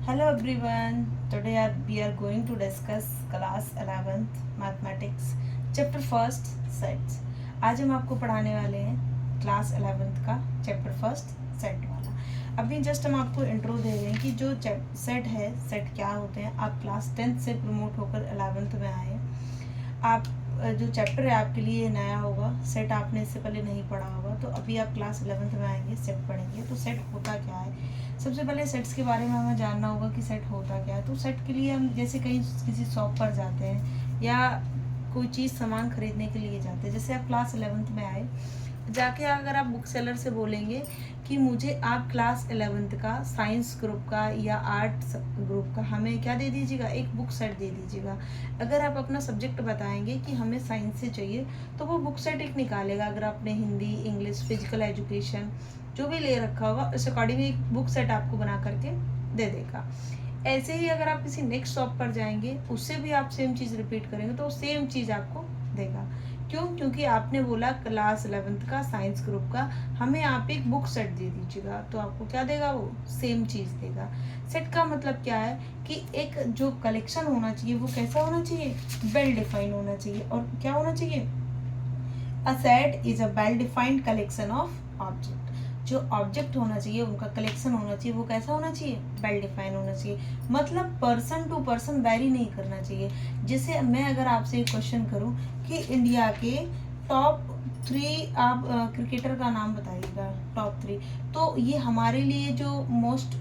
Hello everyone. We are going to discuss class 11th mathematics chapter first sets. आज हम आपको पढ़ाने वाले हैं क्लास 11th का चैप्टर फर्स्ट सेट वाला. अभी जस्ट हम आपको इंट्रो दे रहे हैं कि जो सेट है, सेट क्या होते हैं. आप क्लास 10th से प्रमोट होकर 11th में आए. आप जो चैप्टर है आपके लिए नया होगा. सेट आपने इससे पहले नहीं पढ़ा होगा, तो अभी आप क्लास 11th में आएंगे, सेट पढ़ेंगे. तो सेट होता क्या है, सबसे पहले सेट्स के बारे में हमें जानना होगा कि सेट होता क्या है. तो सेट के लिए हम जैसे कहीं किसी शॉप पर जाते हैं या कोई चीज़ सामान खरीदने के लिए जाते हैं. जैसे आप क्लास 11th में आए, जाके अगर आप बुक सेलर से बोलेंगे कि मुझे आप क्लास 11th का साइंस ग्रुप का या आर्ट्स ग्रुप का हमें क्या दे दीजिएगा, एक बुक सेट दे दीजिएगा. अगर आप अपना सब्जेक्ट बताएंगे कि हमें साइंस से चाहिए, तो वो बुक सेट एक निकालेगा. अगर आपने हिंदी, इंग्लिश, फिजिकल एजुकेशन जो भी ले रखा होगा, उस अकॉर्डिंग एक बुक सेट आपको बना करके दे देगा. ऐसे ही अगर आप किसी नेक्स्ट शॉप पर जाएंगे, उससे भी आप सेम चीज़ रिपीट करेंगे तो सेम चीज़ आपको देगा. क्यों? क्योंकि आपने बोला क्लास 11th का साइंस ग्रुप का हमें आप एक बुक सेट दे दीजिएगा, तो आपको क्या देगा, वो सेम चीज़ देगा. सेट का मतलब क्या है कि एक जो कलेक्शन होना चाहिए वो कैसा होना चाहिए, वेल डिफाइंड होना चाहिए. और क्या होना चाहिए, a set is a well defined collection of object. जो ऑब्जेक्ट होना चाहिए, उनका कलेक्शन होना चाहिए, वो कैसा होना चाहिए, वेल डिफाइन होना चाहिए. मतलब पर्सन टू पर्सन वेरी नहीं करना चाहिए. जैसे मैं अगर आपसे एक क्वेश्चन करूं कि इंडिया के टॉप 3 आप क्रिकेटर का नाम बताइएगा, टॉप 3, तो ये हमारे लिए जो मोस्ट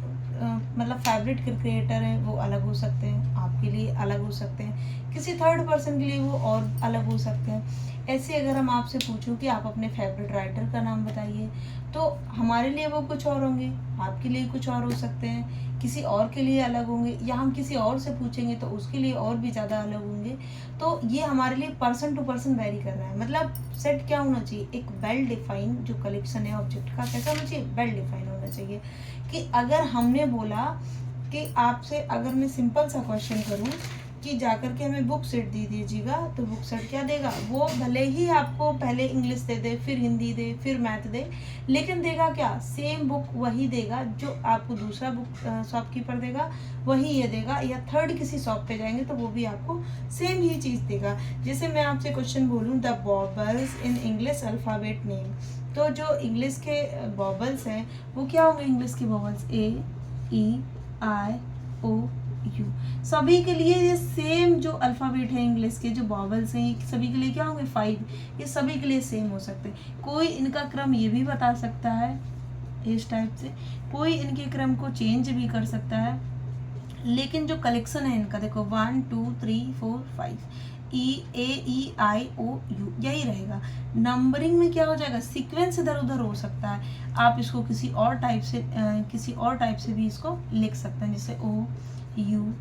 मतलब फेवरेट क्रिकेटर है वो अलग हो सकते हैं, आपके लिए अलग हो सकते हैं, किसी थर्ड पर्सन के लिए वो और अलग हो सकते हैं. ऐसे अगर हम आपसे पूछूं कि आप अपने फेवरेट राइटर का नाम बताइए, तो हमारे लिए वो कुछ और होंगे, आपके लिए कुछ और हो सकते हैं, किसी और के लिए अलग होंगे, या हम किसी और से पूछेंगे तो उसके लिए और भी ज़्यादा अलग होंगे. तो ये हमारे लिए पर्सन टू पर्सन वेरी कर रहा है. मतलब सेट क्या होना चाहिए, एक वेल डिफाइन जो कलेक्शन है ऑब्जेक्ट का, कैसा होना चाहिए, वेल डिफाइन होना चाहिए. कि अगर हमने बोला कि आपसे अगर मैं सिंपल सा क्वेश्चन करूं कि जाकर के हमें बुक सेट दे दीजिएगा, तो बुक सेट क्या देगा, वो भले ही आपको पहले इंग्लिश दे दे, फिर हिंदी दे, फिर मैथ दे, लेकिन देगा क्या, सेम बुक वही देगा जो आपको दूसरा बुक शॉपकीपर देगा, वही ये देगा. या थर्ड किसी शॉप पे जाएंगे तो वो भी आपको सेम ही चीज़ देगा. जैसे मैं आपसे क्वेश्चन बोलूँ, the vowels in English alphabet name, तो जो इंग्लिश के बॉबल्स हैं वो क्या होंगे, इंग्लिश के बॉबल्स A, E, I, O, U. सभी के लिए ये सेम जो अल्फ़ाबेट है, इंग्लिश के जो बॉबल्स हैं, ये सभी के लिए क्या होंगे, 5. ये सभी के लिए सेम हो सकते हैं. कोई इनका क्रम ये भी बता सकता है इस टाइप से, कोई इनके क्रम को चेंज भी कर सकता है, लेकिन जो कलेक्शन है इनका देखो 1 2 3 4 5, E, A, E, I, O, U यही रहेगा. नंबरिंग में क्या हो जाएगा, सीक्वेंस इधर उधर हो सकता है. आप इसको किसी और टाइप से भी इसको लिख सकते हैं, जैसे O, U,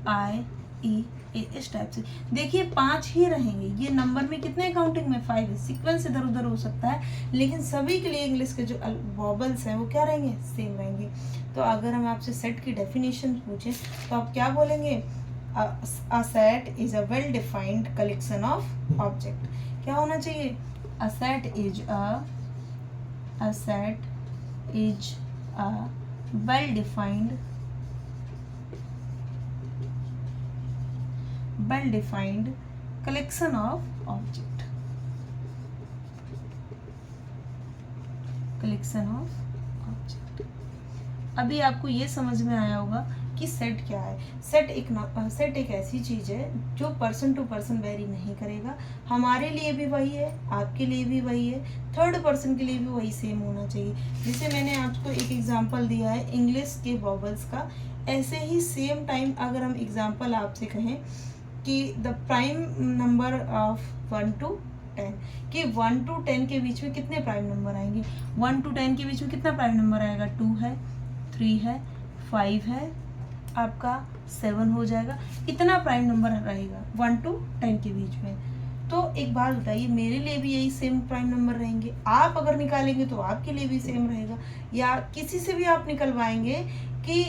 I, E, A, इस टाइप से. देखिए 5 ही रहेंगे, ये नंबर में कितने काउंटिंग में 5 है. सीक्वेंस इधर उधर हो सकता है, लेकिन सभी के लिए इंग्लिश के जो वॉबल्स हैं वो क्या रहेंगे, सेम रहेंगे. तो अगर हम आपसे सेट की डेफिनेशन पूछें तो आप क्या बोलेंगे, a set is a well defined collection of object. क्या होना चाहिए, a set is a well defined collection of object. अभी आपको ये समझ में आया होगा कि सेट क्या है. सेट एक ऐसी चीज़ है जो पर्सन टू पर्सन वेरी नहीं करेगा. हमारे लिए भी वही है, आपके लिए भी वही है, थर्ड पर्सन के लिए भी वही सेम होना चाहिए. जैसे मैंने आपको एक एग्जांपल दिया है इंग्लिश के वॉवल्स का, ऐसे ही सेम टाइम अगर हम एग्जांपल आपसे कहें कि the prime number of 1 to 10, कि 1 to 10 के बीच में कितने प्राइम नंबर आएंगे. 1 to 10 के बीच में कितना प्राइम नंबर आएगा, 2 है, 3 है, 5 है, आपका 7 हो जाएगा. इतना प्राइम नंबर रहेगा 1 to 10 के बीच में. तो एक बात बताइए, मेरे लिए भी यही सेम प्राइम नंबर रहेंगे, आप अगर निकालेंगे तो आपके लिए भी सेम रहेगा. या किसी से भी आप निकलवाएंगे कि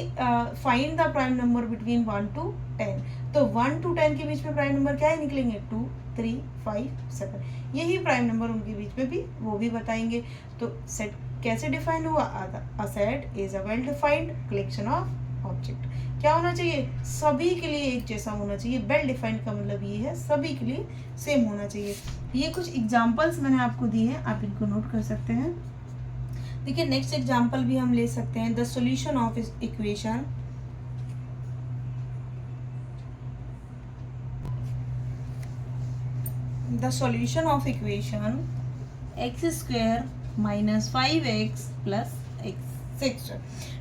find the prime number between 1 to 10, तो 1 to 10 के बीच में प्राइम नंबर क्या ही निकलेंगे, 2 3 5 7. यही प्राइम नंबर उनके बीच में भी वो भी बताएंगे. तो सेट कैसे डिफाइन हुआ, a set is a well defined collection of object. क्या होना चाहिए? सभी के लिए एक जैसा होना चाहिए। वेल डिफाइंड का मतलब ये है सभी के लिए सेम होना चाहिए। ये कुछ एग्जाम्पल्स मैंने आपको दिए हैं, आप इनको नोट कर सकते हैं। देखिए नेक्स्ट एग्जाम्पल भी हम ले सकते हैं। The solution of equation, the solution of equation x square minus 5x plus x 6।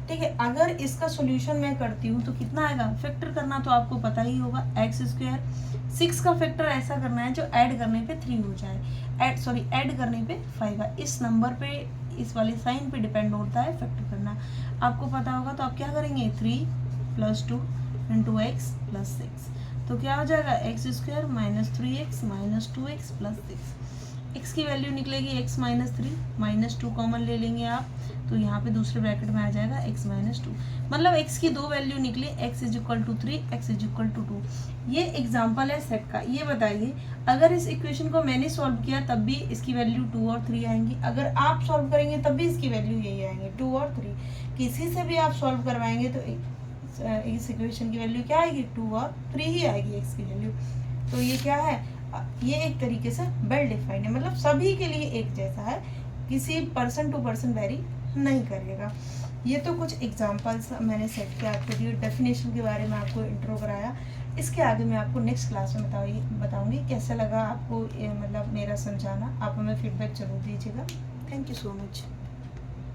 ठीक है, अगर इसका सॉल्यूशन मैं करती हूँ तो कितना आएगा? फैक्टर करना तो आपको पता ही होगा, एक्स स्क्वायर 6 का फैक्टर ऐसा करना है जो ऐड करने पे 3 हो जाए, ऐड करने पे 5 है। इस नंबर पे, इस वाले साइन पे डिपेंड होता है फैक्टर करना। आपको पता होगा तो आप क्या करेंगे? 3 + 2 × x + 6, तो क्या हो जाएगा? X square minus 3x minus 2x plus 6। x की वैल्यू निकलेगी x - 3, -2 कॉमन ले लेंगे आप, तो यहाँ पे दूसरे ब्रैकेट में आ जाएगा x - 2। मतलब x की दो वैल्यू निकली, x = 3, x = 2। ये एग्जाम्पल है सेट का। ये बताइए अगर इस इक्वेशन को मैंने सॉल्व किया तब भी इसकी वैल्यू 2 और 3 आएंगी, अगर आप सॉल्व करेंगे तब भी इसकी वैल्यू यही आएंगी, 2 और 3। किसी से भी आप सॉल्व करवाएंगे तो इस इक्वेशन की वैल्यू क्या आएगी? 2 और 3 ही आएगी x की वैल्यू। तो ये क्या है? ये एक तरीके से वेल डिफाइंड है, मतलब सभी के लिए एक जैसा है, किसी पर्सन टू पर्सन वेरी नहीं करेगा। ये तो कुछ एग्जांपल्स मैंने सेट किया आपके लिए, डेफिनेशन के बारे में आपको इंट्रो कराया। इसके आगे मैं आपको नेक्स्ट क्लास में बताऊंगी कैसा लगा आपको मतलब मेरा समझाना। आप हमें फीडबैक जरूर दीजिएगा। Thank you so much.